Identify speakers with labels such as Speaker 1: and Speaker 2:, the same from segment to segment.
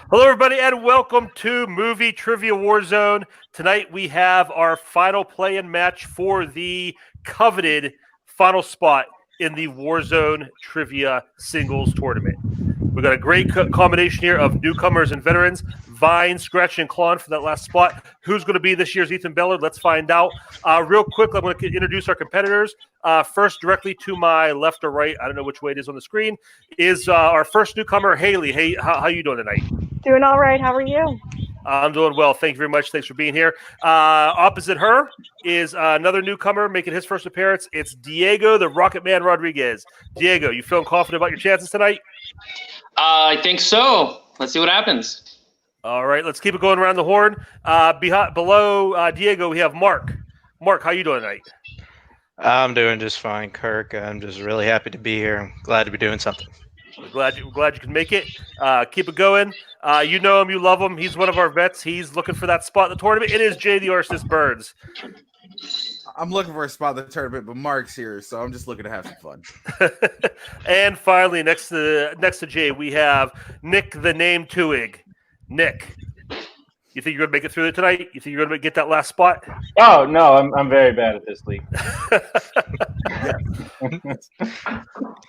Speaker 1: Hello, everybody, and welcome to Movie Trivia Warzone. Tonight we have our final play-in match for the coveted final spot in the Warzone Trivia Singles Tournament. We've got a great combination here of newcomers and veterans, vying, scratching, and clawing for that last spot. Who's going to be this year's Ethan Bellard? Let's find out. Real quick, I'm going to introduce our competitors. First, directly to my left or right, I don't know which way it is on the screen, is our first newcomer, Haley. Hey, how you doing tonight?
Speaker 2: Doing all right. How are you?
Speaker 1: I'm doing well. Thank you very much. Thanks for being here. Opposite her is another newcomer making his first appearance. It's Diego, the Rocket Man Rodriguez. Diego, you feeling confident about your chances tonight?
Speaker 3: I think so. Let's see what happens.
Speaker 1: All right, let's keep it going around the horn. Below Diego, we have Mark. Mark, how you doing tonight?
Speaker 4: I'm doing just fine, Kirk. I'm just really happy to be here. I'm glad to be doing something.
Speaker 1: We're glad you can make it. Keep it going. You know him, you love him. He's one of our vets. He's looking for that spot in the tournament. It is Jay the Arsonist Burns.
Speaker 5: I'm looking for a spot in the tournament, but Mark's here, so I'm just looking to have some fun.
Speaker 1: And finally, next to Jay, we have Nick the Name Tuig. Nick, you think you're going to make it through it tonight? You think you're going to get that last spot?
Speaker 6: Oh, no, I'm very bad at this league.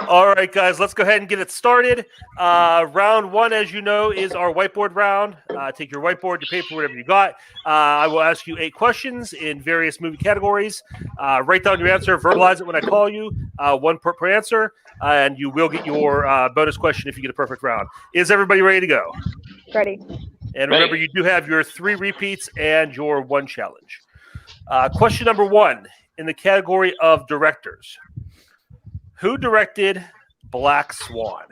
Speaker 1: All right, guys, let's go ahead and get it started. Round one, as you know, is our whiteboard round. Take your whiteboard, your paper, whatever you got. I will ask you 8 questions in various movie categories. Write down your answer, verbalize it when I call you, 1 per answer, and you will get your bonus question if you get a perfect round. Is everybody ready to go?
Speaker 2: Ready.
Speaker 1: And remember, you do have your 3 repeats and your 1 challenge. Question number 1 in the category of directors. Who directed Black Swan?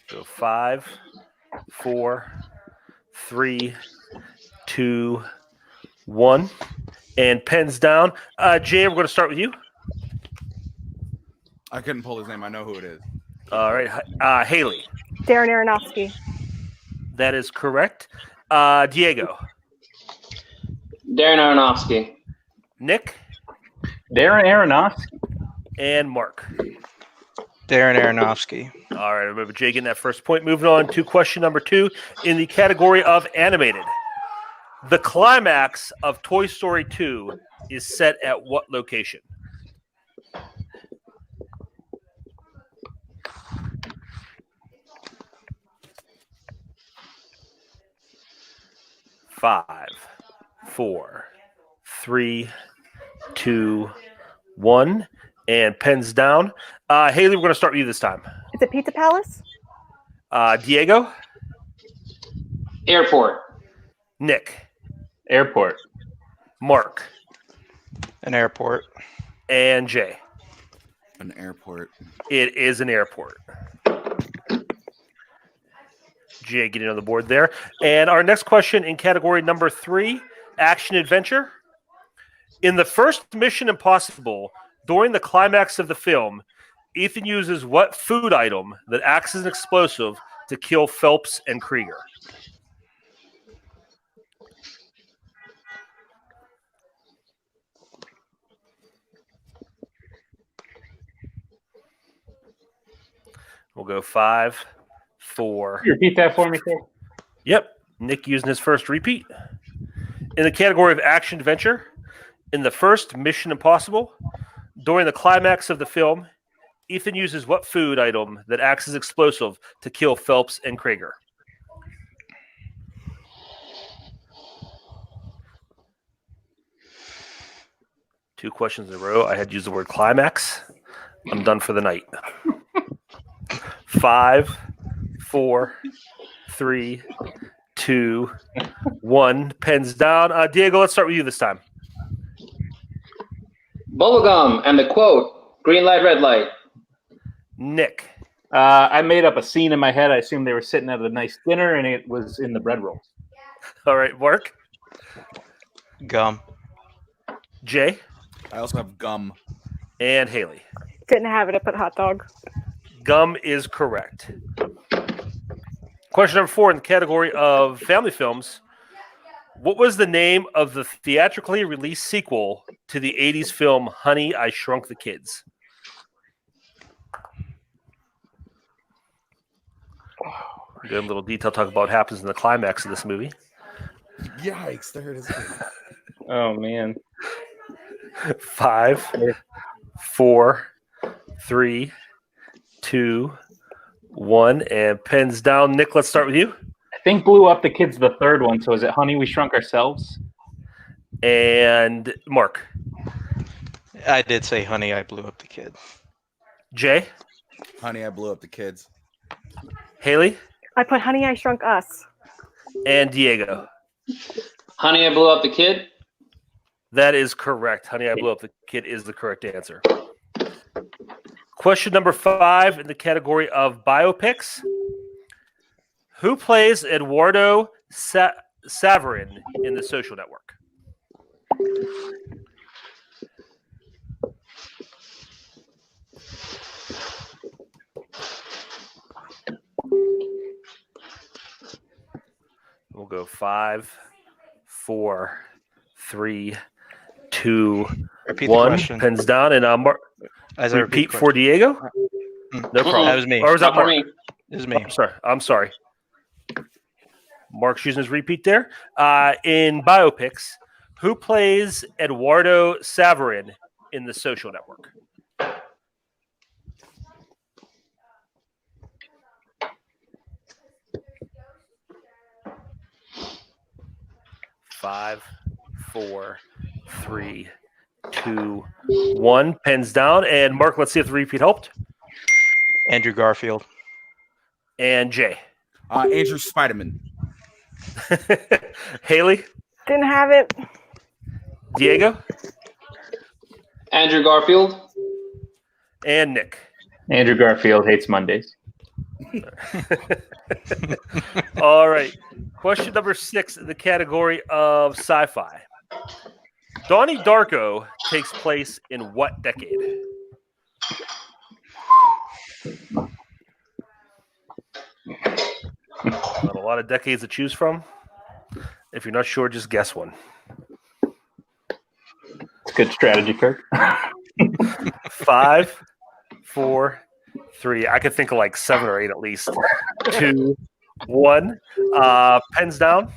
Speaker 1: So 5, 4, 3, 2, 1. And pens down. Jay, we're going to start with you.
Speaker 5: I couldn't pull his name. I know who it is.
Speaker 1: All right. Haley.
Speaker 2: Darren Aronofsky.
Speaker 1: That is correct. Diego.
Speaker 3: Darren Aronofsky.
Speaker 1: Nick.
Speaker 6: Darren Aronofsky.
Speaker 1: And Mark.
Speaker 4: Darren Aronofsky.
Speaker 1: All right. Remember Jay getting that first point. Moving on to question number 2 in the category of animated. The climax of Toy Story 2 is set at what location? Five, 4, 3, 2, 1, and pens down. Haley, we're going to start with you this time.
Speaker 2: Is it Pizza Palace?
Speaker 1: Diego?
Speaker 3: Airport.
Speaker 1: Nick?
Speaker 6: Airport.
Speaker 1: Mark?
Speaker 4: An airport.
Speaker 1: And Jay?
Speaker 5: An airport.
Speaker 1: It is an airport. Jay getting on the board there. And our next question in category number 3, action adventure. In the first Mission Impossible, during the climax of the film, Ethan uses what food item that acts as an explosive to kill Phelps and Krieger? We'll go 5, 4.
Speaker 6: Can you repeat that for me, sir?
Speaker 1: Yep. Nick using his first repeat. In the category of action adventure, in the first Mission Impossible, during the climax of the film, Ethan uses what food item that acts as explosive to kill Phelps and Krieger? Two questions in a row. I had used the word climax. I'm done for the night. 5, 4, 3, 2, 1. Pens down. Diego, let's start with you this time.
Speaker 3: Bubblegum and the quote, green light, red light.
Speaker 1: Nick.
Speaker 6: I made up a scene in my head. I assumed they were sitting at a nice dinner, and it was in the bread rolls.
Speaker 1: All right, Mark.
Speaker 4: Gum.
Speaker 1: Jay.
Speaker 5: I also have gum.
Speaker 1: And Haley.
Speaker 2: Didn't have it. I put hot dog.
Speaker 1: Gum is correct. Question number 4 in the category of family films. What was the name of the theatrically released sequel to the 80s film Honey, I Shrunk the Kids? Good little detail talk about what happens in the climax of this movie.
Speaker 5: Yikes! There it is.
Speaker 6: Oh man.
Speaker 1: 5, 4, 3, 2, 1, and pens down. Nick, let's start with you.
Speaker 6: I think Blew Up the Kid's the third one. So is it Honey, We Shrunk Ourselves?
Speaker 1: And Mark.
Speaker 4: I did say Honey, I Blew Up the Kid.
Speaker 1: Jay.
Speaker 5: Honey, I Blew Up the Kids.
Speaker 1: Haley.
Speaker 2: I put Honey, I Shrunk Us.
Speaker 1: And Diego.
Speaker 3: Honey, I Blew Up the Kid.
Speaker 1: That is correct. Honey, I Blew Up the Kid is the correct answer. Question number 5 in the category of biopics. Who plays Eduardo Saverin in The Social Network? We'll go 5, 4, 3, 2,
Speaker 4: Repeat the
Speaker 1: 1.
Speaker 4: question.
Speaker 1: Pens down, and
Speaker 4: As I
Speaker 1: repeat
Speaker 4: the
Speaker 1: for Diego.
Speaker 4: question.
Speaker 1: No problem.
Speaker 4: That was me.
Speaker 1: Or was that
Speaker 3: Not for
Speaker 1: Mark?
Speaker 3: me.
Speaker 4: It was me.
Speaker 1: I'm sorry. Mark's using his repeat there. In biopics, who plays Eduardo Saverin in The Social Network? Five, 4, 3, 2, 1. Pens down. And Mark, let's see if the repeat helped.
Speaker 4: Andrew Garfield.
Speaker 1: And Jay.
Speaker 5: Andrew Spiderman.
Speaker 1: Haley.
Speaker 2: Didn't have it.
Speaker 1: Diego.
Speaker 3: Andrew Garfield.
Speaker 1: And Nick.
Speaker 6: Andrew Garfield hates Mondays.
Speaker 1: All right. Question number 6 in the category of sci-fi. Donnie Darko takes place in what decade? Not a lot of decades to choose from. If you're not sure, just guess one.
Speaker 6: It's good strategy, Kirk.
Speaker 1: 5, 4, 3. I could think of like 7 or 8 at least. 2, 1. Pens down.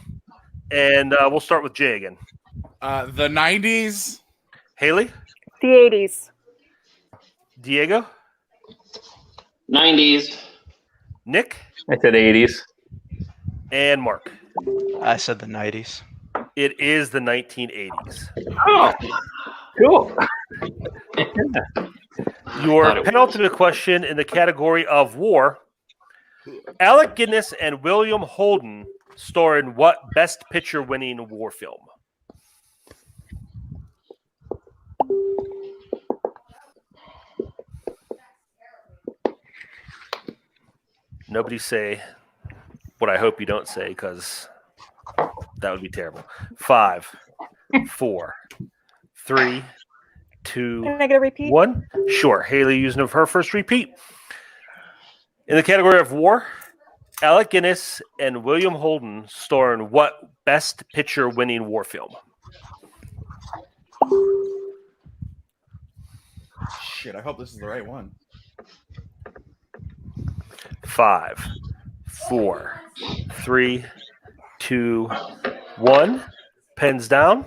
Speaker 1: And we'll start with Jay again.
Speaker 5: The 90s.
Speaker 1: Haley?
Speaker 2: The 80s.
Speaker 1: Diego?
Speaker 3: 90s.
Speaker 1: Nick?
Speaker 6: I said 80s.
Speaker 1: And Mark?
Speaker 4: I said the 90s.
Speaker 1: It is the 1980s.
Speaker 6: Oh, cool.
Speaker 1: Your penultimate question in the category of war. Alec Guinness and William Holden star in what Best Picture winning war film? Nobody say what I hope you don't say, because that would be terrible. 5, 4, 3, 2,
Speaker 2: Can I get a repeat?
Speaker 1: 1. Sure. Haley using her first repeat. In the category of war, Alec Guinness and William Holden star in what Best Picture winning war film?
Speaker 5: Shit, I hope this is the right one.
Speaker 1: 5, 4, 3, 2, 1. Pens down.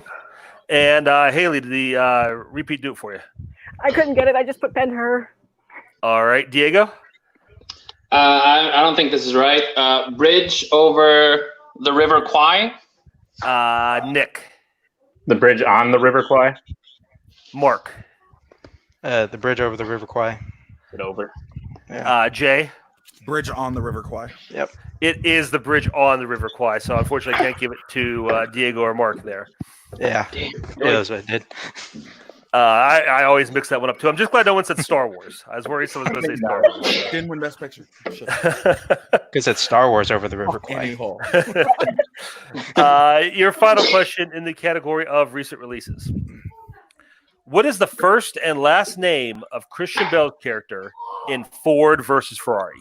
Speaker 1: And Haley, did the repeat do it for you?
Speaker 2: I couldn't get it. I just put pen her.
Speaker 1: All right. Diego?
Speaker 3: I don't think this is right. Bridge over the River Kwai.
Speaker 1: Nick?
Speaker 6: The bridge on the River Kwai.
Speaker 1: Mark?
Speaker 4: The bridge over the River Kwai.
Speaker 6: Get over.
Speaker 1: Jay?
Speaker 5: Bridge on the River Kwai.
Speaker 4: Yep.
Speaker 1: It is the bridge on the River Kwai, so unfortunately I can't give it to Diego or Mark there.
Speaker 4: Yeah. Yeah, that's what I did.
Speaker 1: I always mix that one up too. I'm just glad no one said Star Wars. I was worried someone was going to say Star Wars.
Speaker 5: Didn't win Best Picture. Shit.
Speaker 4: Because it's Star Wars over the River
Speaker 5: Annie
Speaker 4: Kwai.
Speaker 5: Hall.
Speaker 1: Your final question in the category of recent releases. What is the first and last name of Christian Bale's character in Ford versus Ferrari?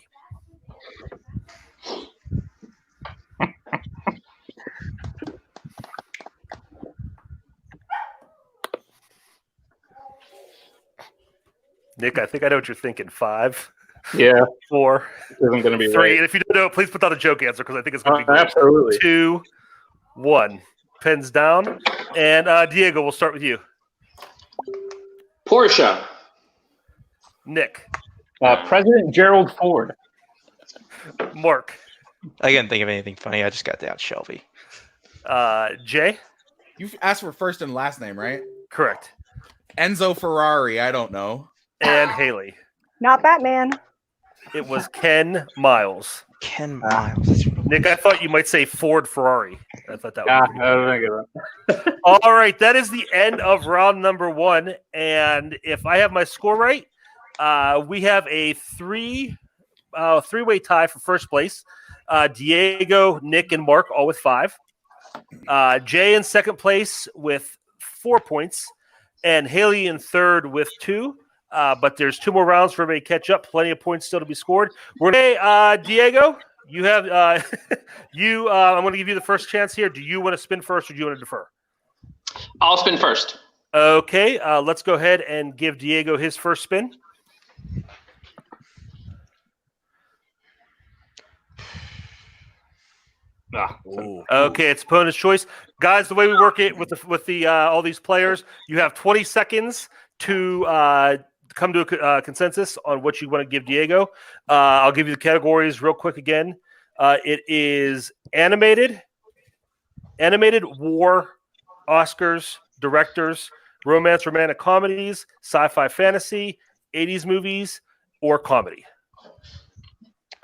Speaker 1: Nick, I think I know what you're thinking. 5,
Speaker 6: Yeah,
Speaker 1: 4,
Speaker 6: this isn't going to be
Speaker 1: 3.
Speaker 6: right.
Speaker 1: And if you don't know, please put down a joke answer because I think it's going to be great.
Speaker 6: Absolutely.
Speaker 1: 2, 1. Pens down. And Diego, we'll start with you.
Speaker 3: Porsche.
Speaker 1: Nick,
Speaker 6: President Gerald Ford.
Speaker 1: Mark,
Speaker 4: I couldn't think of anything funny. I just got down Shelby.
Speaker 1: Jay.
Speaker 5: You've asked for first and last name, right?
Speaker 1: Correct.
Speaker 5: Enzo Ferrari. I don't know.
Speaker 1: And Haley.
Speaker 2: Not Batman.
Speaker 1: It was Ken Miles.
Speaker 4: Ken Miles. That's really
Speaker 1: Nick, I thought you might say Ford Ferrari. I thought that was
Speaker 6: I don't think of that.
Speaker 1: all right. That is the end of round number 1. And if I have my score right, we have a three-way tie for first place. Diego, Nick, and Mark all with 5. Jay in second place with 4 points, and Haley in third with 2. But there's 2 more rounds for everybody to catch up. Plenty of points still to be scored. Diego, you have I'm going to give you the first chance here. Do you want to spin first, or do you want to defer?
Speaker 3: I'll spin first.
Speaker 1: Okay, let's go ahead and give Diego his first spin. Okay, it's opponent's choice, guys. The way we work it with the all these players, you have 20 seconds to come to a consensus on what you want to give Diego. I'll give you the categories real quick again. It is animated, war, Oscars, directors, romance, romantic comedies, sci-fi, fantasy, 80s movies, or comedy.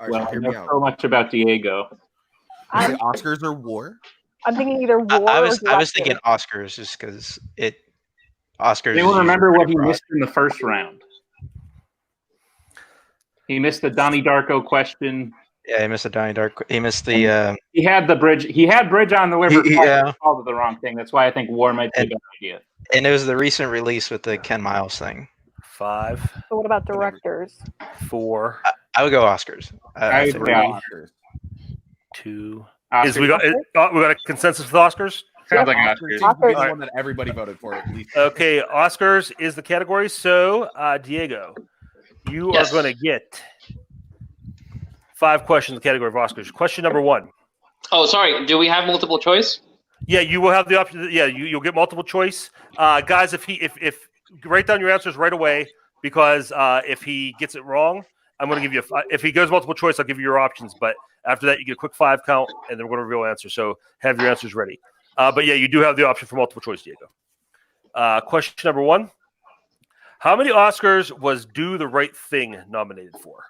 Speaker 5: All right,
Speaker 6: Well,
Speaker 5: so
Speaker 6: I
Speaker 5: hear me
Speaker 6: know
Speaker 5: out.
Speaker 6: so much about Diego.
Speaker 5: Is it Oscars or war?
Speaker 2: I'm thinking either war
Speaker 4: I
Speaker 2: or
Speaker 4: was
Speaker 2: director.
Speaker 4: thinking Oscars just because Oscars.
Speaker 6: Anyone
Speaker 4: is
Speaker 6: remember
Speaker 4: usually
Speaker 6: what he
Speaker 4: pretty
Speaker 6: missed in the first round? He missed the Donnie Darko question.
Speaker 4: Yeah, he missed the Donnie Dark. He missed the.
Speaker 6: He had the bridge. He had bridge on the river.
Speaker 4: Yeah.
Speaker 6: He called it the wrong thing. That's why I think war might be a good idea.
Speaker 4: And it was the recent release with the Ken Miles thing.
Speaker 1: 5,
Speaker 2: So what about directors?
Speaker 1: 4,
Speaker 4: I would go Oscars.
Speaker 6: I would
Speaker 1: 3,
Speaker 6: say
Speaker 5: Oscars.
Speaker 1: 2.
Speaker 6: Oscar.
Speaker 1: We got a consensus with Oscars?
Speaker 6: Sounds like
Speaker 5: Oscars
Speaker 6: Oscar.
Speaker 5: seems to be
Speaker 2: Oscars.
Speaker 5: the one that everybody voted for at least.
Speaker 1: Okay, Oscars is the category. So, Diego, you
Speaker 3: Yes.
Speaker 1: are going to get 5 questions in the category of Oscars. Question number 1.
Speaker 3: Oh, sorry. Do we have multiple choice?
Speaker 1: Yeah, you will have the option. Yeah, you'll get multiple choice. Guys, if write down your answers right away, because if he gets it wrong, I'm going to give you if he goes multiple choice, I'll give you your options. But after that, you get a quick 5 count, and then we're going to reveal answer. So have your answers ready. But yeah, you do have the option for multiple choice, Diego. Question number 1. How many Oscars was Do the Right Thing nominated for?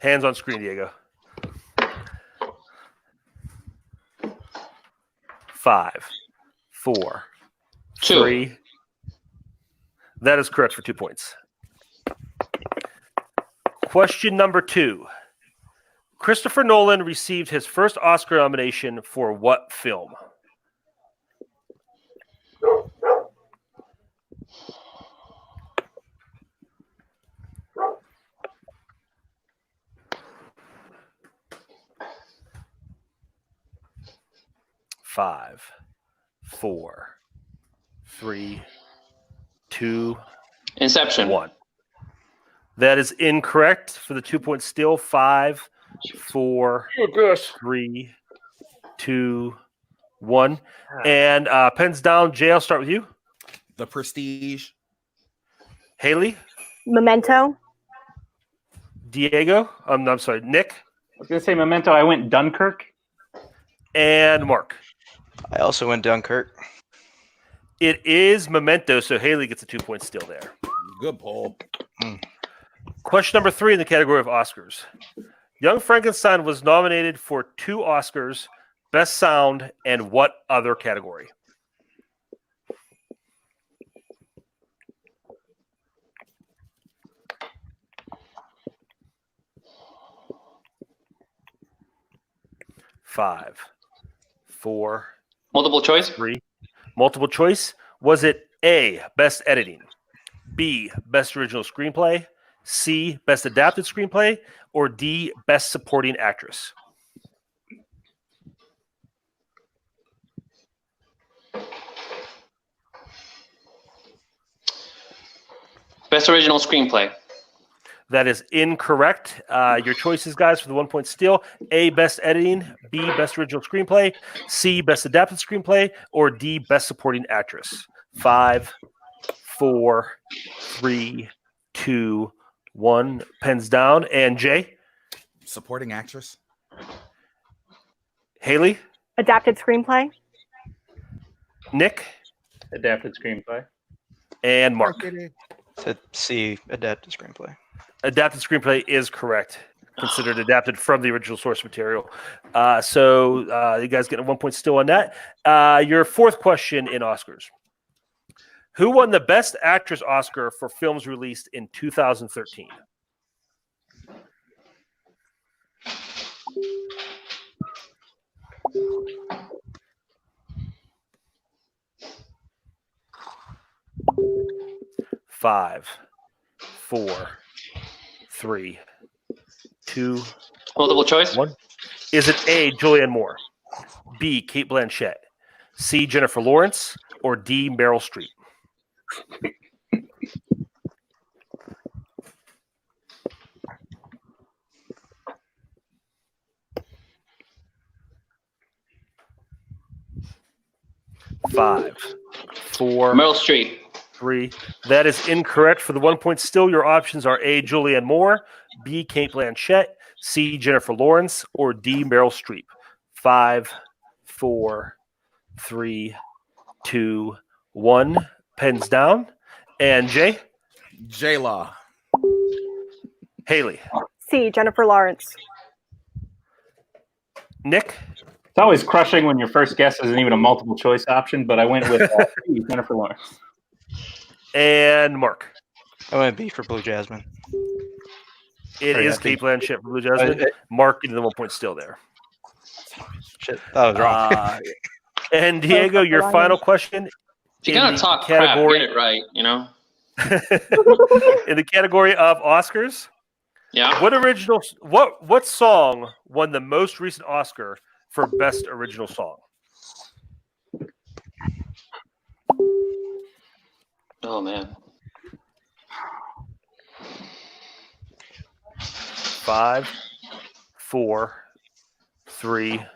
Speaker 1: Hands on screen, Diego. 5, 4,
Speaker 3: 2.
Speaker 1: 3. That is correct for 2 points. Question number 2. Christopher Nolan received his first Oscar nomination for what film? Five, 4, 3, 2,
Speaker 3: Inception.
Speaker 1: 1. That is incorrect for the 2-point steal. 5, 4, 3, 2, 1. And pens down. Jay, I'll start with you.
Speaker 5: The Prestige.
Speaker 1: Haley,
Speaker 2: Memento.
Speaker 1: Diego. I'm sorry, Nick,
Speaker 6: I was going to say Memento. I went Dunkirk.
Speaker 1: and Mark.
Speaker 4: I also went Dunkirk.
Speaker 1: It is Memento, so Haley gets a 2-point steal there.
Speaker 5: Good poll.
Speaker 1: Question number 3 in the category of Oscars. Young Frankenstein was nominated for 2 Oscars, Best Sound, and what other category? Five, 4,
Speaker 3: Multiple choice?
Speaker 1: 3. Multiple choice. Was it A, Best Editing, B, Best Original Screenplay, C, Best Adapted Screenplay, or D, Best Supporting Actress?
Speaker 3: Best original screenplay.
Speaker 1: That is incorrect. Your choices, guys, for the 1 point steal: A, best editing; B, best original screenplay; C, best adapted screenplay; or D, best supporting actress. 5, 4, 3, 2, 1. Pens down. And Jay?
Speaker 5: Supporting actress.
Speaker 1: Haley?
Speaker 2: Adapted screenplay.
Speaker 1: Nick?
Speaker 6: Adapted screenplay.
Speaker 1: And Mark?
Speaker 4: To see adapted screenplay.
Speaker 1: Adapted screenplay is correct. Considered adapted from the original source material. So you guys getting a 1 point still on that. Your fourth question in Oscars. Who won the Best Actress Oscar for films released in 2013? Five, 4, 3, 2,
Speaker 3: Multiple choice.
Speaker 1: 1. Is it A, Julianne Moore; B, Kate Blanchett; C, Jennifer Lawrence; or D, Meryl Streep? Five, 4,
Speaker 3: Meryl Streep.
Speaker 1: 3. That is incorrect. For the 1 point still, your options are A, Julianne Moore; B, Kate Blanchett; C, Jennifer Lawrence; or D, Meryl Streep. 5, 4, 3, 2, 1. Pens down. And Jay?
Speaker 5: J-Law.
Speaker 1: Haley?
Speaker 2: C, Jennifer Lawrence.
Speaker 1: Nick?
Speaker 6: It's always crushing when your first guess isn't even a multiple choice option, but I went with Jennifer Lawrence.
Speaker 1: And Mark?
Speaker 4: I went B for Blue Jasmine.
Speaker 1: It is Kate Blanchett for Blue Jasmine. Mark into the 1 point still there.
Speaker 4: Shit, that was wrong.
Speaker 1: And Diego, your final question.
Speaker 3: If you're
Speaker 1: in
Speaker 3: gonna
Speaker 1: the
Speaker 3: talk crap,
Speaker 1: category,
Speaker 3: get it right. You know.
Speaker 1: in the category of Oscars,
Speaker 3: Yeah.
Speaker 1: what song won the most recent Oscar for Best Original Song?
Speaker 3: Oh man.
Speaker 1: 5, 4, 3,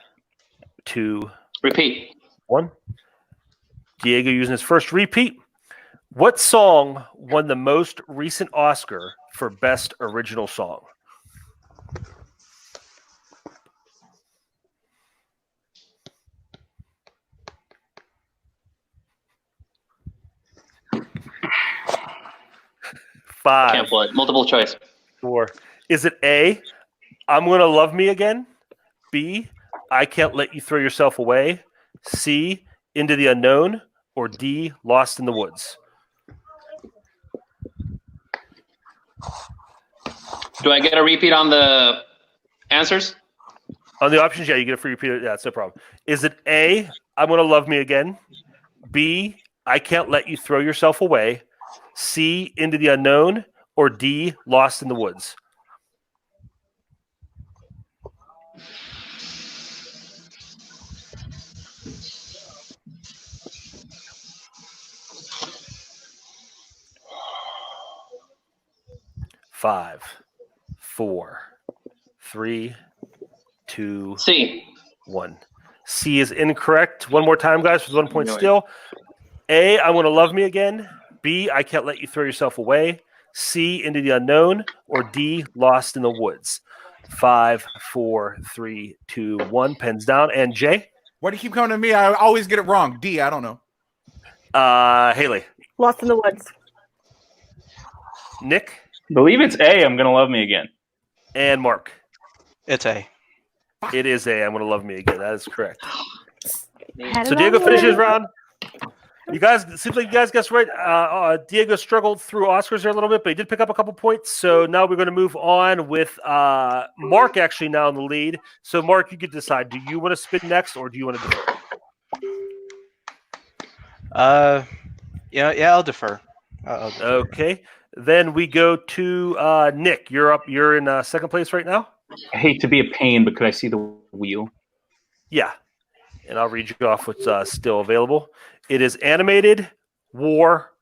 Speaker 1: 2,
Speaker 3: Repeat.
Speaker 1: 1. Diego using his first repeat. What song won the most recent Oscar for Best Original Song? Five,
Speaker 3: Can't pull it. Multiple choice.
Speaker 1: 4. Is it A, I'm Gonna Love Me Again; B, I Can't Let You Throw Yourself Away; C, Into the Unknown; or D, Lost in the Woods?
Speaker 3: Do I get a repeat on the answers?
Speaker 1: On the options, yeah, you get a free repeat. Yeah, that's no problem. Is it A, I'm Gonna Love Me Again; B, I Can't Let You Throw Yourself Away; C, Into the Unknown; or D, Lost in the Woods? Five, 4, 3, 2,
Speaker 3: C.
Speaker 1: 1. C is incorrect. One more time, guys, for the 1 point
Speaker 3: Really?
Speaker 1: still. A, I Want to Love Me Again; B, I Can't Let You Throw Yourself Away; C, Into the Unknown; or D, Lost in the Woods? 5, 4, 3, 2, 1. Pens down. And Jay?
Speaker 5: Why do you keep coming to me? I always get it wrong. D, I don't know.
Speaker 1: Haley?
Speaker 2: Lost in the Woods.
Speaker 1: Nick?
Speaker 6: Believe it's A, I'm Gonna Love Me Again.
Speaker 1: And Mark?
Speaker 4: It's A.
Speaker 1: It is A, I'm Gonna Love Me Again. That is correct.
Speaker 2: Had
Speaker 1: So
Speaker 2: it
Speaker 1: Diego
Speaker 2: on
Speaker 1: finishes
Speaker 2: there.
Speaker 1: round. You guys, it seems like you guys guessed right. Diego struggled through Oscars there a little bit, but he did pick up a couple points. So now we're going to move on with Mark actually now in the lead. So Mark, you could decide: do you want to spin next, or do you want to defer?
Speaker 4: Yeah, I'll defer. I'll defer.
Speaker 1: Okay. Then we go to Nick. You're up. You're in second place right now.
Speaker 6: I hate to be a pain, but could I see the wheel?
Speaker 1: Yeah. And I'll read you off what's still available. It is animated, war,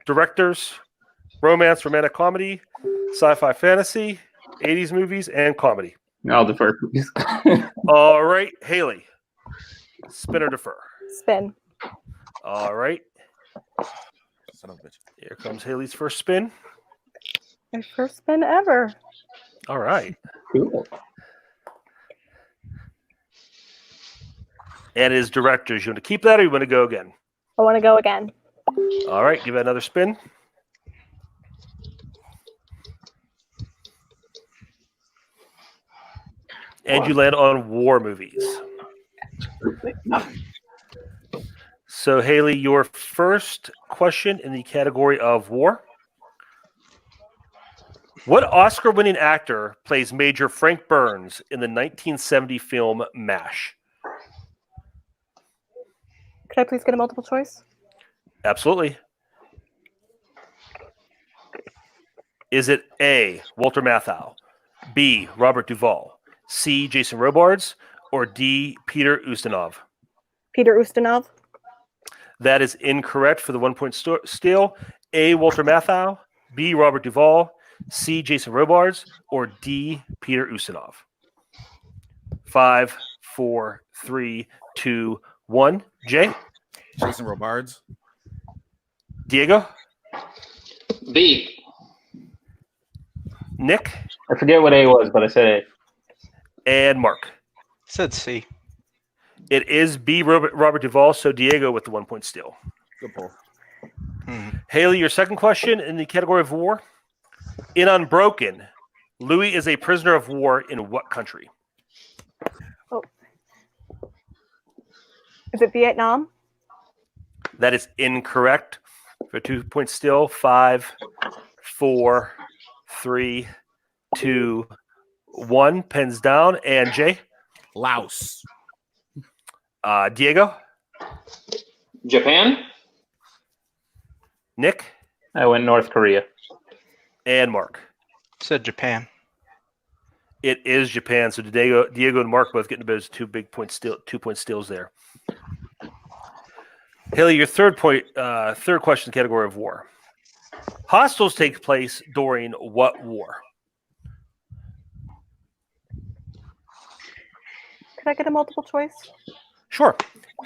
Speaker 1: directors, romance, romantic comedy, sci-fi fantasy, 80s movies, and comedy.
Speaker 6: I'll defer, please.
Speaker 1: All right, Haley. Spin or defer?
Speaker 2: Spin.
Speaker 1: All right.
Speaker 5: Son of a bitch.
Speaker 1: Here comes Haley's first spin.
Speaker 2: My first spin ever.
Speaker 1: All right.
Speaker 6: Cool.
Speaker 1: And his directors. You want to keep that or you want to go again?
Speaker 2: I want to go again.
Speaker 1: All right, give it another spin. And you land on war movies. So, Haley, your first question in the category of war. What Oscar-winning actor plays Major Frank Burns in the 1970 film MASH?
Speaker 2: Could I please get a multiple choice?
Speaker 1: Absolutely. Is it A, Walter Matthau, B, Robert Duvall, C, Jason Robards, or D, Peter Ustinov?
Speaker 2: Peter Ustinov.
Speaker 1: That is incorrect for the 1 point steal. A, Walter Matthau, B, Robert Duvall, C, Jason Robards, or D, Peter Ustinov. 5, 4, 3, 2, 1. Jay?
Speaker 5: Jason Robards.
Speaker 1: Diego?
Speaker 3: B.
Speaker 1: Nick?
Speaker 6: I forget what A was, but I said A.
Speaker 1: And Mark?
Speaker 4: Said C.
Speaker 1: It is B, Robert Duvall, so Diego with the 1 point steal.
Speaker 5: Good pull.
Speaker 1: Haley, your second question in the category of war. In Unbroken, Louis is a prisoner of war in what country?
Speaker 2: Oh. Is it Vietnam?
Speaker 1: That is incorrect for 2 points still. 5, 4, 3, 2, 1. Pens down. And Jay?
Speaker 5: Laos.
Speaker 1: Diego?
Speaker 3: Japan.
Speaker 1: Nick?
Speaker 6: I went North Korea.
Speaker 1: And Mark?
Speaker 4: Said Japan.
Speaker 1: It is Japan. So Diego and Mark both getting those 2 point steals there. Haley, your third question category of war. Hostiles take place during what war?
Speaker 2: Could I get a multiple choice?
Speaker 1: Sure.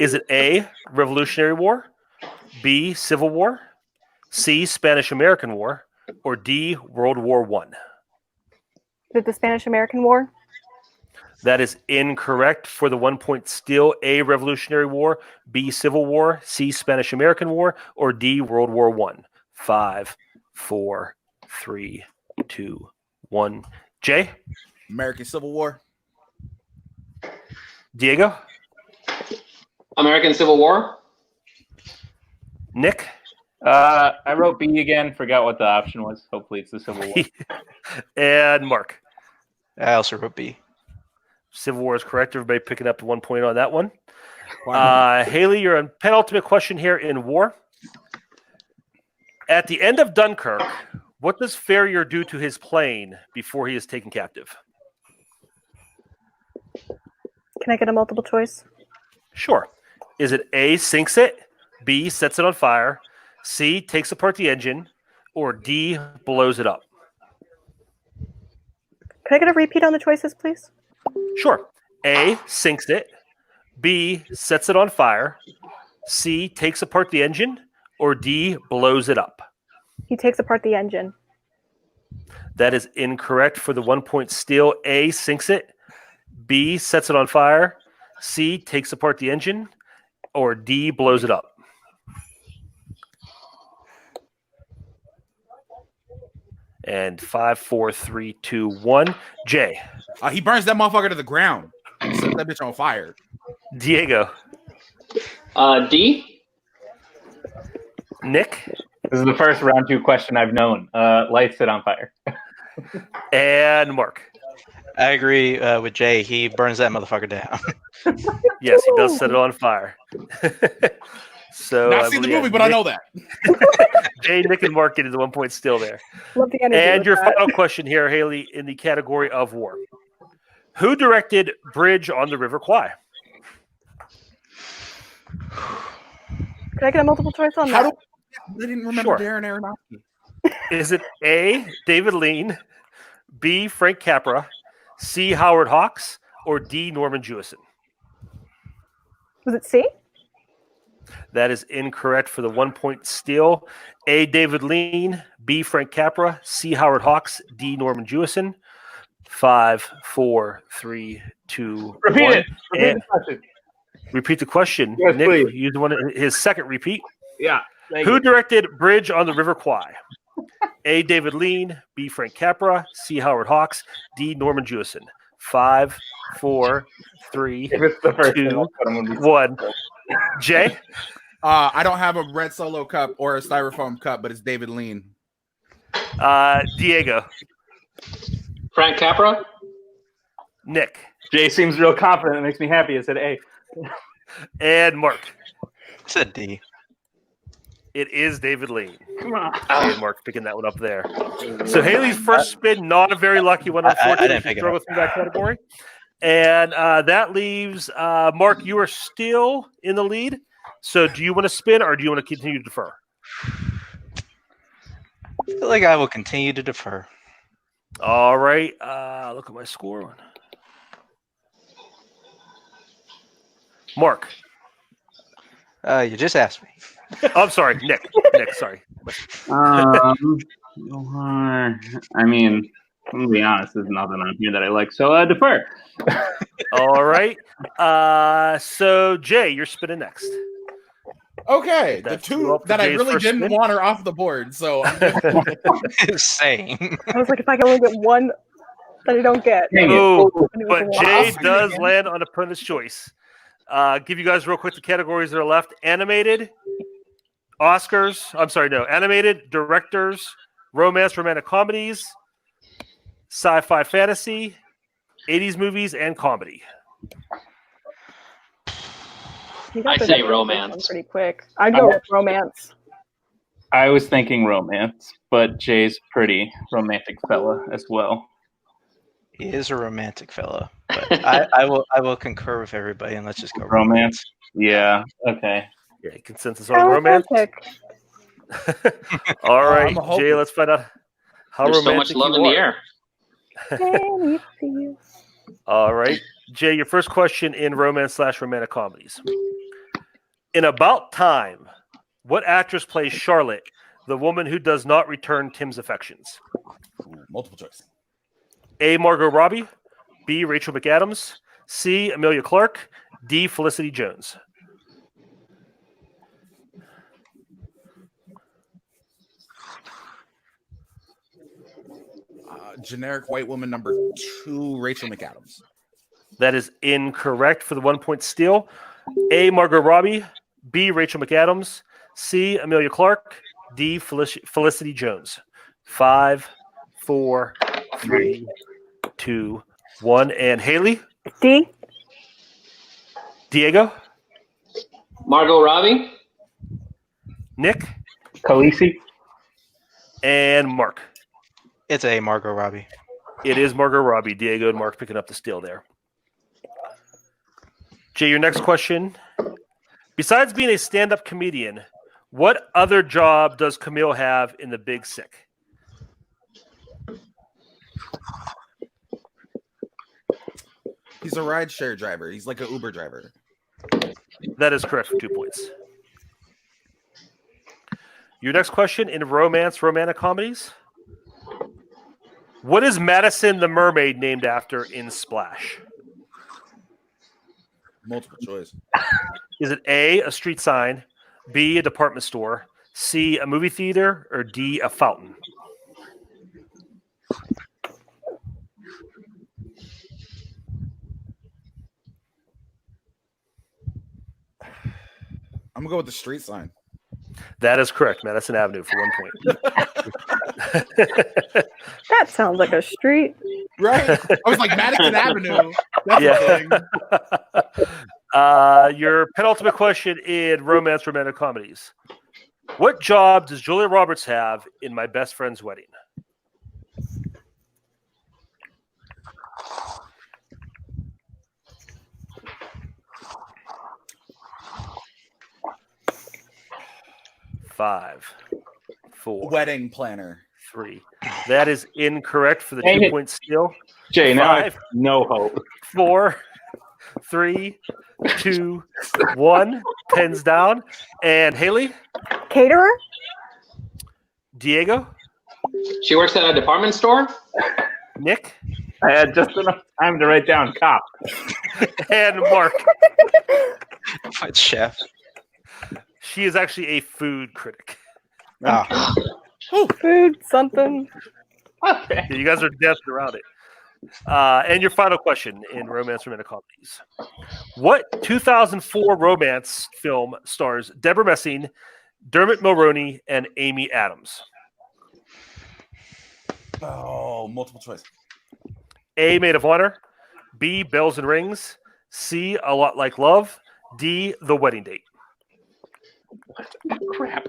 Speaker 1: Is it A, Revolutionary War, B, Civil War, C, Spanish-American War, or D, World War I?
Speaker 2: Is it the Spanish-American War?
Speaker 1: That is incorrect for the 1 point steal. A, Revolutionary War, B, Civil War, C, Spanish-American War, or D, World War I. 5, 4, 3, 2, 1. Jay?
Speaker 5: American Civil War.
Speaker 1: Diego?
Speaker 3: American Civil War.
Speaker 1: Nick?
Speaker 6: I wrote B again. Forgot what the option was. Hopefully it's the Civil War.
Speaker 1: And Mark?
Speaker 4: I also wrote B.
Speaker 1: Civil War is correct. Everybody picking up 1 point on that one. Haley, you're on penultimate question here in war. At the end of Dunkirk, what does Farrier do to his plane before he is taken captive?
Speaker 2: Can I get a multiple choice?
Speaker 1: Sure. Is it A, sinks it, B, sets it on fire, C, takes apart the engine, or D, blows it up?
Speaker 2: Could I get a repeat on the choices, please?
Speaker 1: Sure. A, sinks it, B, sets it on fire, C, takes apart the engine, or D, blows it up?
Speaker 2: He takes apart the engine.
Speaker 1: That is incorrect for the 1 point steal. A, sinks it, B, sets it on fire, C, takes apart the engine, or D, blows it up? And 5, 4, 3, 2, 1. Jay.
Speaker 5: He burns that motherfucker to the ground. He set that bitch on fire.
Speaker 1: Diego.
Speaker 3: D.
Speaker 1: Nick.
Speaker 6: This is the first round 2 question I've known. Lights it on fire.
Speaker 1: And Mark.
Speaker 4: I agree with Jay. He burns that motherfucker down.
Speaker 1: Yes, he does set it on fire. So
Speaker 5: Not seen the movie, but I know that.
Speaker 1: Jay, Nick, and Mark getting the 1 point still there.
Speaker 2: Love the energy.
Speaker 1: And
Speaker 2: with
Speaker 1: your
Speaker 2: that.
Speaker 1: final question here, Haley, in the category of war. Who directed Bridge on the River Kwai?
Speaker 2: Could I get a multiple choice on
Speaker 5: How
Speaker 2: that?
Speaker 5: do I didn't remember
Speaker 1: Sure.
Speaker 5: Darren Aronofsky.
Speaker 1: Is it A, David Lean, B, Frank Capra, C, Howard Hawks, or D, Norman Jewison?
Speaker 2: Was it C?
Speaker 1: That is incorrect for the 1 point steal. A, David Lean, B, Frank Capra, C, Howard Hawks, D, Norman Jewison. 5, 4, 3, 2,
Speaker 6: Repeat
Speaker 1: 1.
Speaker 6: it. Repeat
Speaker 1: And
Speaker 6: the question.
Speaker 1: repeat the question.
Speaker 6: Yes,
Speaker 1: Nick,
Speaker 6: please.
Speaker 1: you want his second repeat.
Speaker 6: Yeah. Thank
Speaker 1: Who
Speaker 6: you.
Speaker 1: directed Bridge on the River Kwai? A, David Lean, B, Frank Capra, C, Howard Hawks, D, Norman Jewison. 5, 4, 3,
Speaker 6: If it's the first
Speaker 1: 2,
Speaker 6: one, I'm gonna be
Speaker 1: 1. Jay?
Speaker 5: I don't have a red Solo cup or a styrofoam cup, but it's David Lean.
Speaker 1: Diego?
Speaker 3: Frank Capra.
Speaker 1: Nick?
Speaker 6: Jay seems real confident. It makes me happy. I said A.
Speaker 1: And Mark?
Speaker 4: It's a D.
Speaker 1: It is David Lean.
Speaker 6: Come on.
Speaker 1: And Mark picking that one up there. So Haley's first spin, not a very lucky one, unfortunately.
Speaker 4: didn't pick it
Speaker 1: Struggle
Speaker 4: up.
Speaker 1: through that category. And that leaves Mark, you are still in the lead. So do you want to spin or do you want to continue to defer?
Speaker 4: I feel like I will continue to defer.
Speaker 1: All right. Look at my score. Mark.
Speaker 4: You just asked me.
Speaker 1: Oh, I'm sorry. Nick. Nick, sorry.
Speaker 6: I mean, I'm gonna be honest. There's nothing on here that I like, so defer.
Speaker 1: All right. So Jay, you're spinning next.
Speaker 5: Okay, the
Speaker 1: That's
Speaker 5: two
Speaker 1: up to
Speaker 5: that I
Speaker 1: Jay's
Speaker 5: really
Speaker 1: first
Speaker 5: didn't
Speaker 1: spin.
Speaker 5: want are off the board. So I'm just-
Speaker 4: Same.
Speaker 2: I was like, if I can only get one that I don't get.
Speaker 6: Dang it.
Speaker 1: Oh,
Speaker 2: then it was
Speaker 1: but
Speaker 2: a lot.
Speaker 1: Jay
Speaker 5: spin
Speaker 1: does
Speaker 5: again.
Speaker 1: land on opponent's choice. Give you guys real quick the categories that are left. Animated, Oscars. I'm sorry, no. Animated, directors, romance, romantic comedies, sci-fi fantasy, 80s movies, and comedy.
Speaker 2: You got
Speaker 3: I
Speaker 2: the
Speaker 3: say
Speaker 2: first
Speaker 3: romance.
Speaker 2: one pretty quick. I'd go with romance.
Speaker 6: I was thinking romance, but Jay's pretty romantic fella as well.
Speaker 4: He is a romantic fella. But I will concur with everybody and let's just go
Speaker 6: Romance. Yeah. Okay.
Speaker 1: Yeah, consensus on
Speaker 2: How
Speaker 1: romance.
Speaker 2: romantic.
Speaker 1: All right,
Speaker 5: I'm hoping.
Speaker 1: Jay, let's find out how
Speaker 3: There's so
Speaker 1: romantic
Speaker 3: much love
Speaker 1: you
Speaker 3: in the
Speaker 1: are.
Speaker 3: air.
Speaker 2: Can you feel?
Speaker 1: All right. Jay, your first question in romance/romantic comedies. In About Time, what actress plays Charlotte, the woman who does not return Tim's affections?
Speaker 5: Ooh, multiple choice.
Speaker 1: A, Margot Robbie, B, Rachel McAdams, C, Amelia Clark, D, Felicity Jones.
Speaker 5: Generic white woman number 2, Rachel McAdams.
Speaker 1: That is incorrect for the 1 point steal. A, Margot Robbie, B, Rachel McAdams, C, Amelia Clark, D, Felicity Jones. 5, 4, 3, 2, 1. And Haley?
Speaker 2: D.
Speaker 1: Diego?
Speaker 3: Margot Robbie.
Speaker 1: Nick?
Speaker 6: Khaleesi.
Speaker 1: And Mark.
Speaker 4: It's a Margot Robbie.
Speaker 1: It is Margot Robbie. Diego and Mark picking up the steal there. Jay, your next question. Besides being a stand-up comedian, what other job does Camille have in The Big Sick?
Speaker 5: He's a rideshare driver. He's like an Uber driver.
Speaker 1: That is correct for 2 points. Your next question in romantic comedies. What is Madison the Mermaid named after in Splash?
Speaker 5: Multiple choice.
Speaker 1: Is it A, street sign, B, a department store, C, a movie theater, or D, a fountain?
Speaker 5: I'm gonna go with the street sign.
Speaker 1: That is correct. Madison Avenue for 1 point.
Speaker 2: That sounds like a street.
Speaker 5: Right? I was like Madison Avenue. That's
Speaker 1: Yeah.
Speaker 5: the thing.
Speaker 1: Your penultimate question in romantic comedies. What job does Julia Roberts have in My Best Friend's Wedding? Five, 4,
Speaker 5: Wedding planner.
Speaker 1: 3. That is incorrect for the
Speaker 6: Dang
Speaker 1: 2
Speaker 6: it.
Speaker 1: point steal.
Speaker 6: Jay, now I
Speaker 1: 5,
Speaker 6: have no hope.
Speaker 1: 4, 3, 2, 1. Pens down. And Haley,
Speaker 2: Caterer?
Speaker 1: Diego,
Speaker 3: She works at a department store.
Speaker 1: Nick,
Speaker 6: I had just enough time to write down cop.
Speaker 1: and Mark.
Speaker 4: It's chef.
Speaker 1: She is actually a food critic.
Speaker 4: Oh,
Speaker 2: Food, something.
Speaker 6: Okay.
Speaker 1: You guys are dancing around it. And your final question in romance romantic comedies. What 2004 romance film stars Deborah Messing, Dermot Mulroney, and Amy Adams?
Speaker 5: Oh, multiple choice.
Speaker 1: A, Maid of Honor. B, Bells and Rings. C, A Lot Like Love. D, The Wedding Date.
Speaker 6: Crap.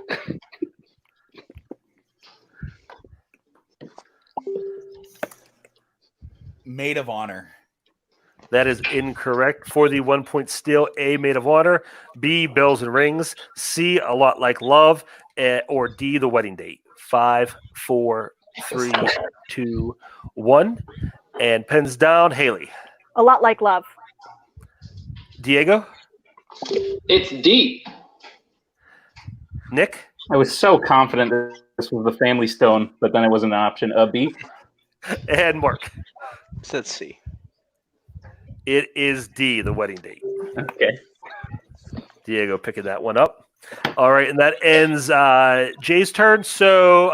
Speaker 5: Maid of Honor.
Speaker 1: That is incorrect for the 1 point steal. A, Maid of Honor. B, Bells and Rings. C, A Lot Like Love. Or D, The Wedding Date. 5, 4, 3, 2, 1. And pens down. Haley.
Speaker 2: A lot like love.
Speaker 1: Diego.
Speaker 3: It's D.
Speaker 1: Nick.
Speaker 6: I was so confident that this was the family stone, but then it was an option. B.
Speaker 1: And Mark.
Speaker 4: let's see.
Speaker 1: It is D, The Wedding Date.
Speaker 6: Okay.
Speaker 1: Diego picking that one up. All right, and that ends Jay's turn. So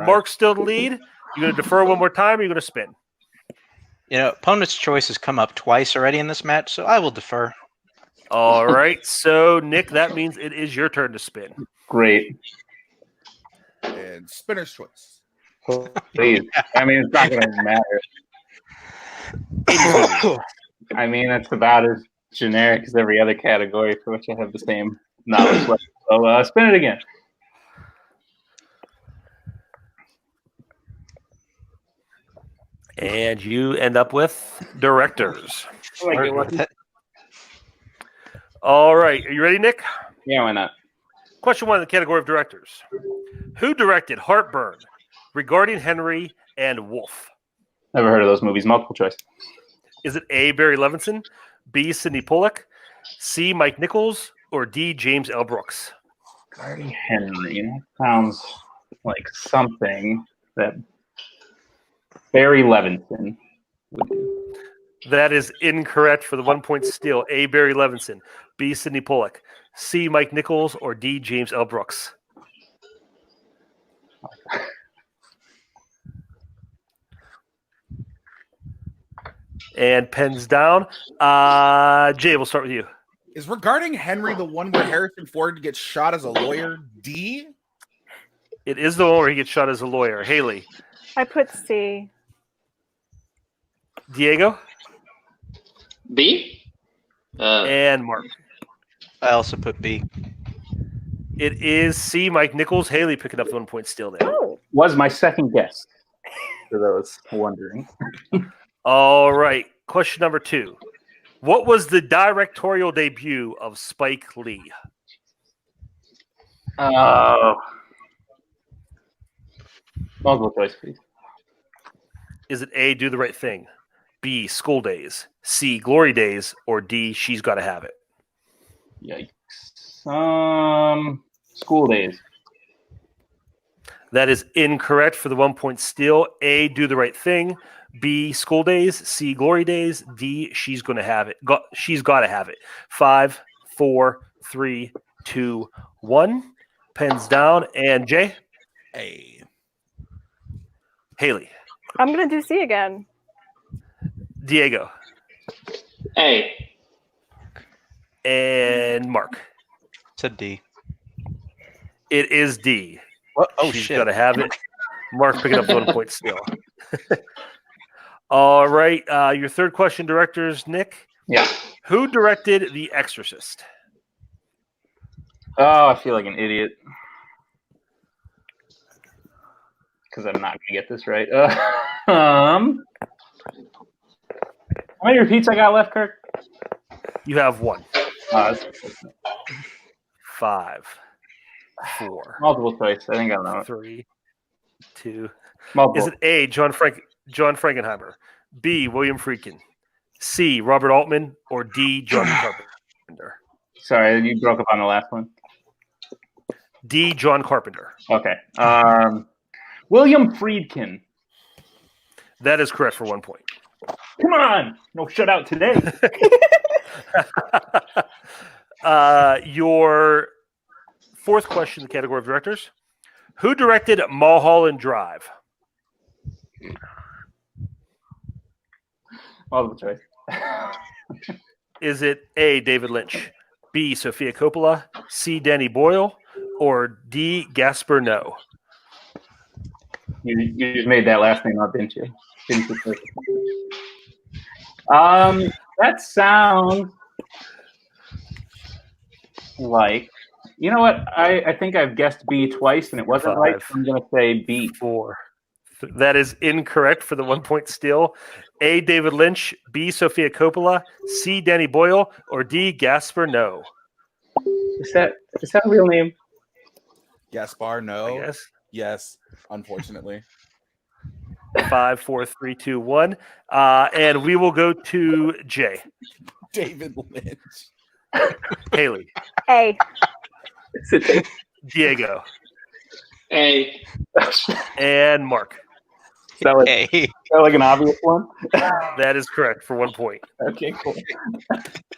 Speaker 1: Mark's still the lead. You going to defer one more time, or you going to spin?
Speaker 4: You know, opponent's choice has come up twice already in this match, so I will defer.
Speaker 1: All right, so Nick, that means it is your turn to spin.
Speaker 6: Great.
Speaker 5: And spinner's choice.
Speaker 6: Please. I mean, it's not going to matter. I mean, it's about as generic as every other category for which I have the same knowledge level. So spin it again.
Speaker 1: And you end up with directors. All right, are you ready, Nick?
Speaker 6: Yeah, why not?
Speaker 1: Question 1 in the category of directors. Who directed Heartburn, Regarding Henry, and Wolf?
Speaker 6: Never heard of those movies. Multiple choice.
Speaker 1: Is it A, Barry Levinson, B, Sidney Pollack, C, Mike Nichols, or D, James L. Brooks?
Speaker 6: Gardy Henry. That sounds like something that Barry Levinson would do.
Speaker 1: That is incorrect for the 1 point steal. A, Barry Levinson, B, Sidney Pollack, C, Mike Nichols, or D, James L. Brooks? And pens down. Jay, we'll start with you.
Speaker 5: Is Regarding Henry the one where Harrison Ford gets shot as a lawyer? D?
Speaker 1: It is the one where he gets shot as a lawyer. Haley.
Speaker 2: I put C.
Speaker 1: Diego.
Speaker 3: B.
Speaker 1: And Mark.
Speaker 4: I also put B.
Speaker 1: It is C, Mike Nichols. Haley picking up the 1 point steal there.
Speaker 2: Oh.
Speaker 6: Was my second guess, for those wondering.
Speaker 1: All right. Question number 2. What was the directorial debut of Spike Lee?
Speaker 6: Multiple choice, please.
Speaker 1: Is it A, Do the Right Thing, B, School Days, C, Glory Days, or D, She's Gotta Have It?
Speaker 6: Yikes. School Days.
Speaker 1: That is incorrect for the 1 point steal. A, Do the Right Thing, B, School Days, C, Glory Days, D, She's Gonna Have It. She's Gotta Have It. 5, 4, 3, 2, 1. Pens down. And Jay?
Speaker 5: A.
Speaker 1: Haley.
Speaker 2: I'm going to do C again.
Speaker 1: Diego.
Speaker 3: A.
Speaker 1: And Mark.
Speaker 4: Said D.
Speaker 1: It is D.
Speaker 4: What? Oh,
Speaker 1: She's
Speaker 4: shit.
Speaker 1: Gotta Have It. Mark picking up the 1 point steal. All right. Your third question, directors, Nick.
Speaker 6: Yeah.
Speaker 1: Who directed The Exorcist?
Speaker 6: Oh, I feel like an idiot. Because I'm not going to get this right. How many repeats I got left, Kirk?
Speaker 1: You have 1.
Speaker 6: That's
Speaker 1: 5, 4,
Speaker 6: multiple choice. I think I know it.
Speaker 1: 3, 2.
Speaker 6: Multiple.
Speaker 1: Is it A, John Frankenheimer, B, William Friedkin, C, Robert Altman, or D, John Carpenter?
Speaker 6: Sorry, you broke up on the last one.
Speaker 1: D, John Carpenter.
Speaker 6: Okay. William Friedkin.
Speaker 1: That is correct for 1 point.
Speaker 6: Come on, no shutout today.
Speaker 1: Your fourth question in the category of directors. Who directed Mulholland Drive?
Speaker 6: Multiple choice.
Speaker 1: Is it A, David Lynch, B, Sofia Coppola, C, Danny Boyle, or D, Gaspar Noé?
Speaker 6: You just made that last name up, didn't you? That sounds like, you know what? I think I've guessed B twice and it wasn't
Speaker 1: 5,
Speaker 6: right. So I'm gonna say B.
Speaker 1: 4. That is incorrect for the 1 point steal. A, David Lynch, B, Sofia Coppola, C, Danny Boyle, or D, Gaspar Noé?
Speaker 6: Is that a real name?
Speaker 5: Gaspar, no.
Speaker 1: Yes.
Speaker 5: Yes, unfortunately.
Speaker 1: 5, 4, 3, 2, 1. And we will go to Jay.
Speaker 5: David Lynch.
Speaker 1: Haley.
Speaker 2: A.
Speaker 1: Diego.
Speaker 3: A.
Speaker 1: And Mark.
Speaker 6: Is that like,
Speaker 4: Hey,
Speaker 6: is that like an obvious one?
Speaker 1: That is correct for 1 point.
Speaker 6: Okay, cool.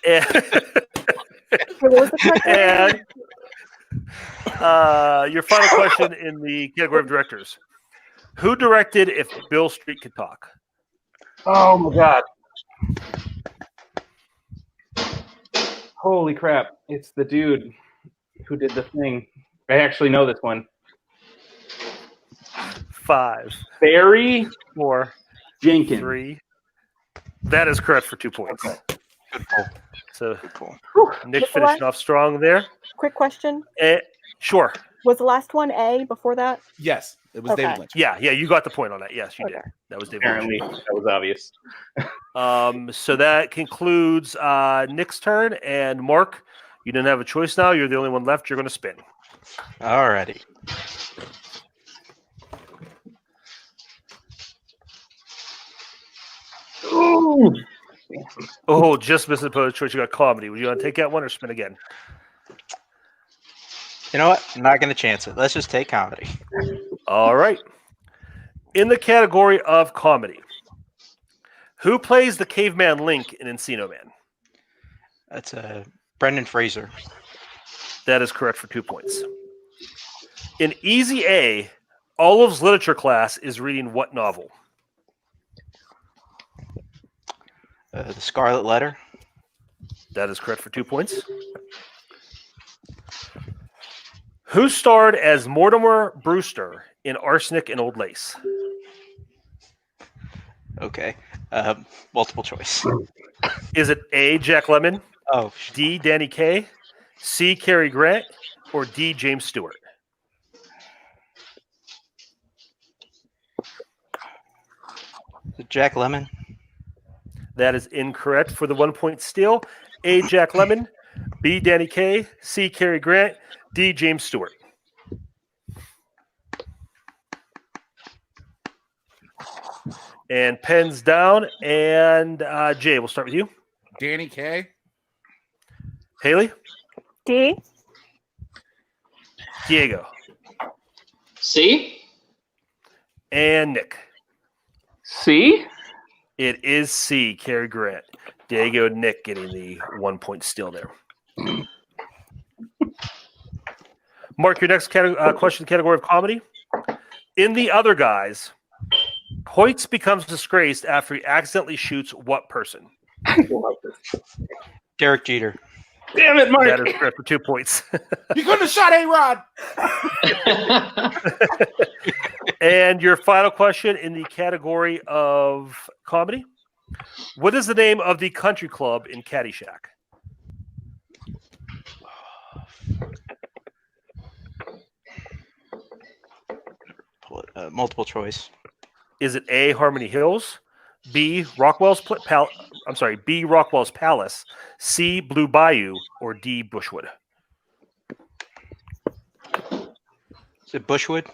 Speaker 1: And,
Speaker 2: What was the question?
Speaker 1: and your final question in the category of directors. Who directed If Bill Street Could Talk?
Speaker 6: Oh my god. Holy crap. It's the dude who did the thing. I actually know this one.
Speaker 1: 5,
Speaker 6: Barry
Speaker 1: 4,
Speaker 6: Jenkins.
Speaker 1: 3. That is correct for 2 points.
Speaker 6: Okay.
Speaker 4: good pull.
Speaker 1: So
Speaker 4: Good pull.
Speaker 1: Nick
Speaker 2: What's the
Speaker 1: finishing off strong there.
Speaker 2: Quick question.
Speaker 1: Sure.
Speaker 2: Was the last one A before that?
Speaker 5: Yes, it was
Speaker 2: Okay.
Speaker 5: David Lynch.
Speaker 1: Yeah, you got the point on that. Yes, you did.
Speaker 2: Okay.
Speaker 1: That was David Lynch.
Speaker 6: Apparently, that was obvious.
Speaker 1: So that concludes Nick's turn. And Mark, you didn't have a choice now. You're the only one left. You're going to spin.
Speaker 4: Alrighty.
Speaker 6: Ooh.
Speaker 1: Oh, just missed the opposed choice. You got comedy. Would you want to take that one or spin again?
Speaker 4: You know what? I'm not going to chance it. Let's just take comedy.
Speaker 1: All right. In the category of comedy, who plays the caveman Link in Encino Man?
Speaker 4: That's Brendan Fraser.
Speaker 1: That is correct for 2 points. In Easy A, Olive's literature class is reading what novel?
Speaker 4: The Scarlet Letter.
Speaker 1: That is correct for 2 points. Who starred as Mortimer Brewster in Arsenic and Old Lace?
Speaker 4: Okay. Multiple choice.
Speaker 1: Is it A, Jack Lemmon,
Speaker 4: Oh,
Speaker 1: D, Danny Kaye, C, Cary Grant, or D, James Stewart?
Speaker 4: Jack Lemmon.
Speaker 1: That is incorrect for the 1 point steal. A, Jack Lemmon, B, Danny Kaye, C, Cary Grant, D, James Stewart. And pens down. And Jay, we'll start with you.
Speaker 5: Danny Kaye.
Speaker 1: Haley,
Speaker 2: D.
Speaker 1: Diego,
Speaker 3: C.
Speaker 1: and Nick.
Speaker 6: C?
Speaker 1: It is C, Cary Grant. Diego and Nick getting the 1 point steal there. Mark, your next question, category of comedy. In The Other Guys, Hoyts becomes disgraced after he accidentally shoots what person?
Speaker 4: Derek Jeter.
Speaker 6: Damn it, Mark.
Speaker 1: That is correct for 2 points.
Speaker 5: You couldn't have shot A-Rod.
Speaker 1: And your final question in the category of comedy. What is the name of the country club in Caddyshack?
Speaker 4: Multiple choice.
Speaker 1: Is it A, Harmony Hills, B, Rockwell's Palace, C, Blue Bayou, or D, Bushwood?
Speaker 4: Is it Bushwood?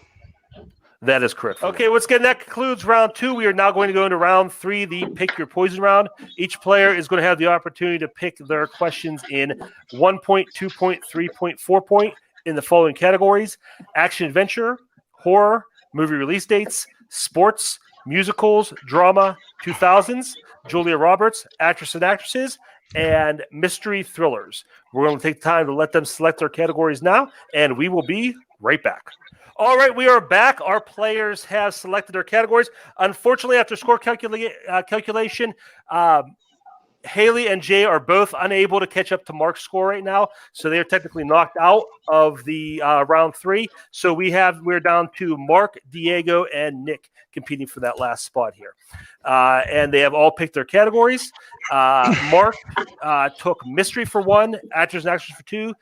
Speaker 1: That is correct. Okay, once again, that concludes round 2. We are now going to go into round 3, the Pick Your Poison round. Each player is going to have the opportunity to pick their questions in 1 point, 2 point, 3 point, 4 point in the following categories: action adventure, horror, movie release dates, sports, musicals, drama, 2000s, Julia Roberts, actress and actresses, and mystery thrillers. We're going to take time to let them select their categories now, and we will be right back. All right, we are back. Our players have selected their categories. Unfortunately, after score calculation, Haley and Jay are both unable to catch up to Mark's score right now, so they are technically knocked out of the round 3. So we're down to Mark, Diego, and Nick competing for that last spot here, and they have all picked their categories. Mark took mystery for 1, actors and actresses for 2,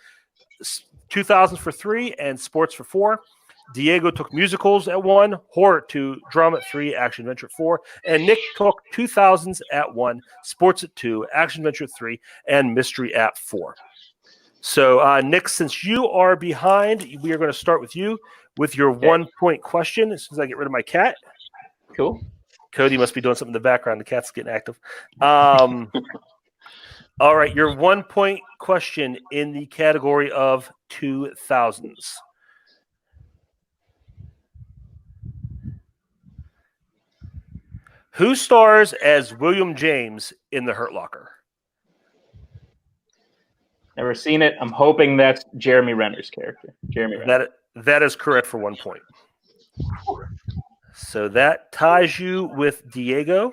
Speaker 1: 2000s for 3, and sports for 4. Diego took musicals at 1, horror at 2, drama at 3, action adventure at 4, and Nick took 2000s at 1, sports at 2, action adventure at 3, and mystery at 4. So, Nick, since you are behind, we are going to start with you with your 1 point question. As soon as I get rid of my cat.
Speaker 6: Cool.
Speaker 1: Cody must be doing something in the background. The cat's getting active. All right, your 1 point question in the category of 2000s. Who stars as William James in The Hurt Locker?
Speaker 6: Never seen it. I'm hoping that's Jeremy Renner's character. Jeremy Renner.
Speaker 1: That is correct for 1 point. So that ties you with Diego.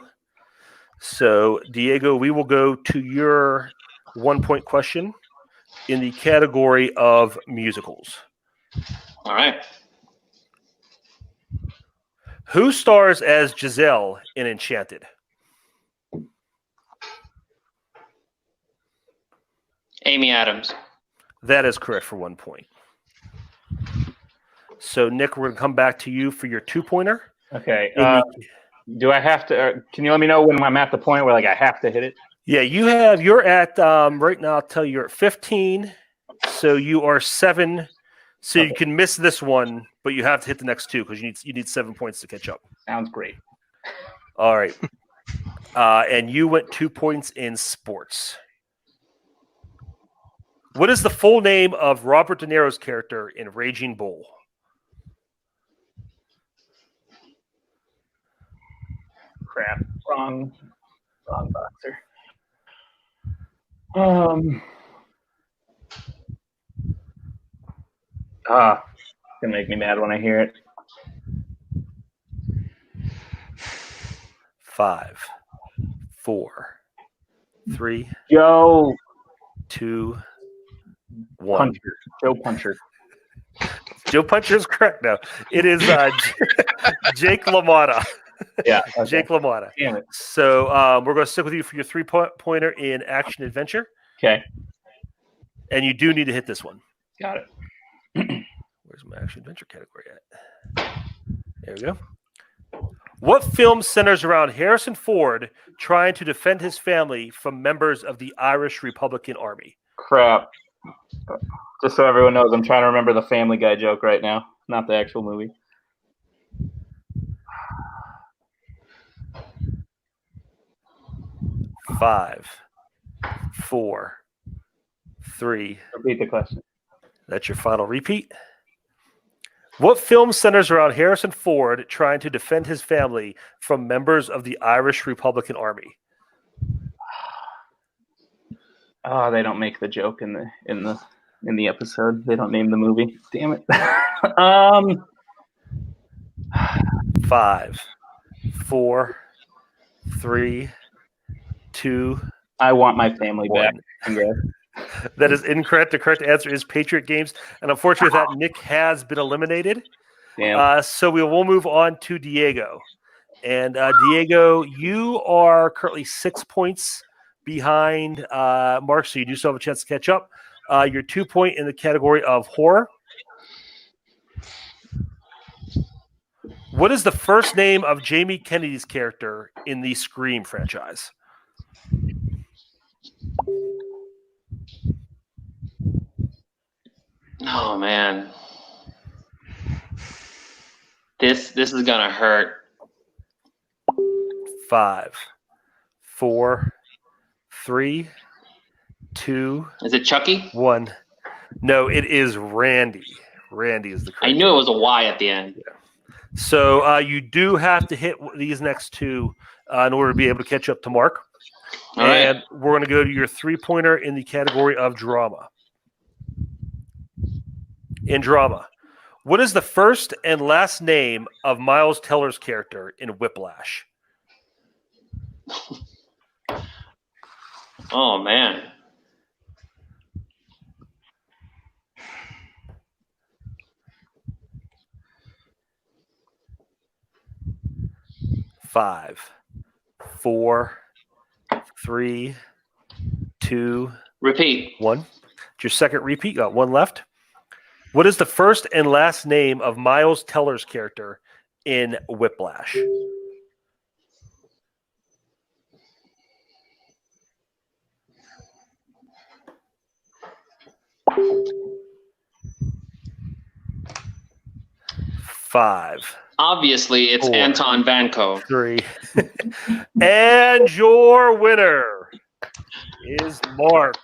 Speaker 1: So, Diego, we will go to your 1 point question in the category of musicals.
Speaker 3: All right.
Speaker 1: Who stars as Giselle in Enchanted?
Speaker 3: Amy Adams.
Speaker 1: That is correct for 1 point. So, Nick, we're going to come back to you for your 2-pointer.
Speaker 6: Okay. Do I have to? Can you let me know when I'm at the point where I have to hit it?
Speaker 1: Yeah, you're at right now. I'll tell you, you're at 15. So you are 7. So you can miss this one, but you have to hit the next 2 because you need 7 points to catch up.
Speaker 6: Sounds great.
Speaker 1: All right. And you went 2 points in sports. What is the full name of Robert De Niro's character in Raging Bull?
Speaker 6: Crap. Wrong boxer. It's gonna make me mad when I hear it.
Speaker 1: 5, 4, 3,
Speaker 6: Joe
Speaker 1: 2, 1.
Speaker 6: Puncher. Joe Puncher.
Speaker 1: Joe Puncher is correct. No, it is Jake LaMotta.
Speaker 6: Yeah. Okay.
Speaker 1: Jake LaMotta.
Speaker 6: Damn it.
Speaker 1: So we're going to stick with you for your 3-pointer in action adventure.
Speaker 6: Okay.
Speaker 1: And you do need to hit this one.
Speaker 6: Got it.
Speaker 1: Where's my action adventure category at? There we go. What film centers around Harrison Ford trying to defend his family from members of the Irish Republican Army?
Speaker 6: Crap. Just so everyone knows, I'm trying to remember the Family Guy joke right now, not the actual movie.
Speaker 1: Five, 4, 3.
Speaker 6: Repeat the question.
Speaker 1: That's your final repeat. What film centers around Harrison Ford trying to defend his family from members of the Irish Republican Army?
Speaker 6: Oh, they don't make the joke in the episode. They don't name the movie. Damn it.
Speaker 1: 5, 4, 3, 2.
Speaker 6: I want my family back. Congrats.
Speaker 1: That is incorrect. The correct answer is Patriot Games. And unfortunately, that Nick has been eliminated.
Speaker 6: Damn.
Speaker 1: So we will move on to Diego. And Diego, you are currently 6 points behind Mark, so you do still have a chance to catch up. You're 2 point in the category of horror. What is the first name of Jamie Kennedy's character in the Scream franchise?
Speaker 3: Oh, man. This is gonna hurt.
Speaker 1: 5, 4, 3, 2,
Speaker 3: Is it Chucky?
Speaker 1: 1. No, it is Randy. Randy is the correct.
Speaker 3: I knew it was a Y at the end.
Speaker 1: So you do have to hit these next two in order to be able to catch up to Mark.
Speaker 3: All right.
Speaker 1: And we're going to go to your 3-pointer in the category of drama. In drama, what is the first and last name of Miles Teller's character in Whiplash?
Speaker 3: Oh man.
Speaker 1: Five, 4, 3, 2,
Speaker 3: Repeat.
Speaker 1: 1. It's your second repeat. Got one left. What is the first and last name of Miles Teller's character in Whiplash? Five,
Speaker 3: Obviously, it's
Speaker 1: 4,
Speaker 3: Anton Vanko.
Speaker 1: 3. And your winner is Mark.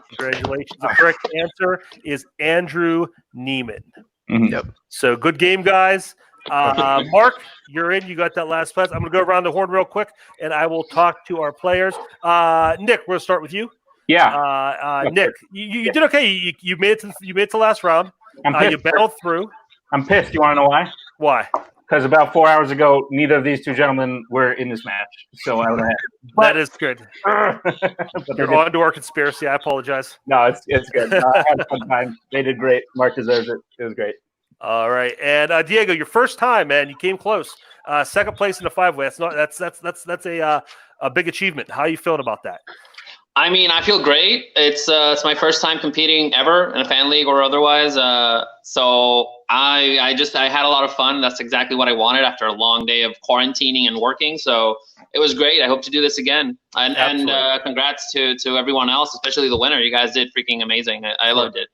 Speaker 1: Congratulations. The correct answer is Andrew Neiman.
Speaker 6: Yep.
Speaker 1: So good game, guys. Mark, you're in. You got that last pass. I'm going to go around the horn real quick, and I will talk to our players. Nick, we're going to start with you.
Speaker 6: Yeah.
Speaker 1: Nick, you did okay. You made it to the last round.
Speaker 6: I'm pissed.
Speaker 1: You battled through.
Speaker 6: I'm pissed. You want to know why?
Speaker 1: Why?
Speaker 6: Because about 4 hours ago, neither of these two gentlemen were in this match. So I would have
Speaker 1: That is good.
Speaker 6: but
Speaker 1: You're on to our conspiracy. I apologize.
Speaker 6: No, it's good. I had a fun time. They did great. Mark deserves it. It was great.
Speaker 1: All right, and Diego, your first time, man, you came close. Second place in the 5-way. That's a big achievement. How are you feeling about that?
Speaker 3: I mean, I feel great. It's my first time competing ever in a fan league or otherwise. So I had a lot of fun. That's exactly what I wanted after a long day of quarantining and working. So it was great. I hope to do this again. And congrats to everyone else, especially the winner. You guys did freaking amazing. I loved it.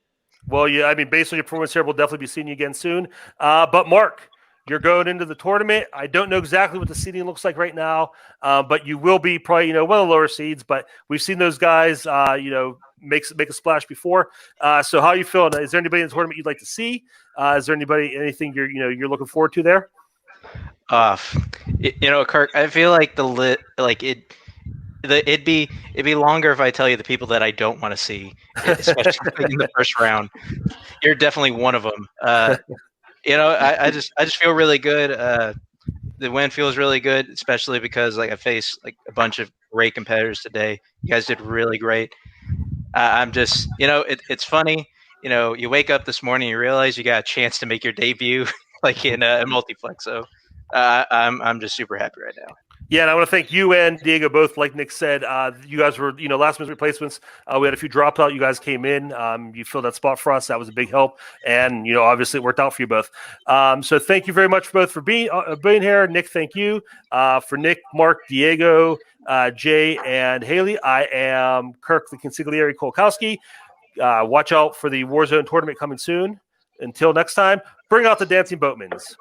Speaker 1: Well, yeah, I mean, based on your performance here, we'll definitely be seeing you again soon. But Mark, you're going into the tournament. I don't know exactly what the seeding looks like right now, but you will be probably, one of the lower seeds. But we've seen those guys, make a splash before. So how are you feeling? Is there anybody in the tournament you'd like to see? Is there anything you're looking forward to there?
Speaker 4: Kirk, I feel like it'd be longer if I tell you the people that I don't want to see, especially in the first round. You're definitely one of them. I just feel really good. The win feels really good, especially because I faced a bunch of great competitors today. You guys did really great. I'm just, it's funny. You wake up this morning, you realize you got a chance to make your debut, in a multiplex. So I'm just super happy right now.
Speaker 1: Yeah, and I want to thank you and Diego both. Like Nick said, you guys were, last minute replacements. We had a few dropped out. You guys came in. You filled that spot for us. That was a big help. And, obviously it worked out for you both. So thank you very much both for being here. Nick, thank you. For Nick, Mark, Diego, Jay, and Haley, I am Kirk, the consigliere Kowalkowski. Watch out for the Warzone tournament coming soon. Until next time, bring out the dancing boatmans.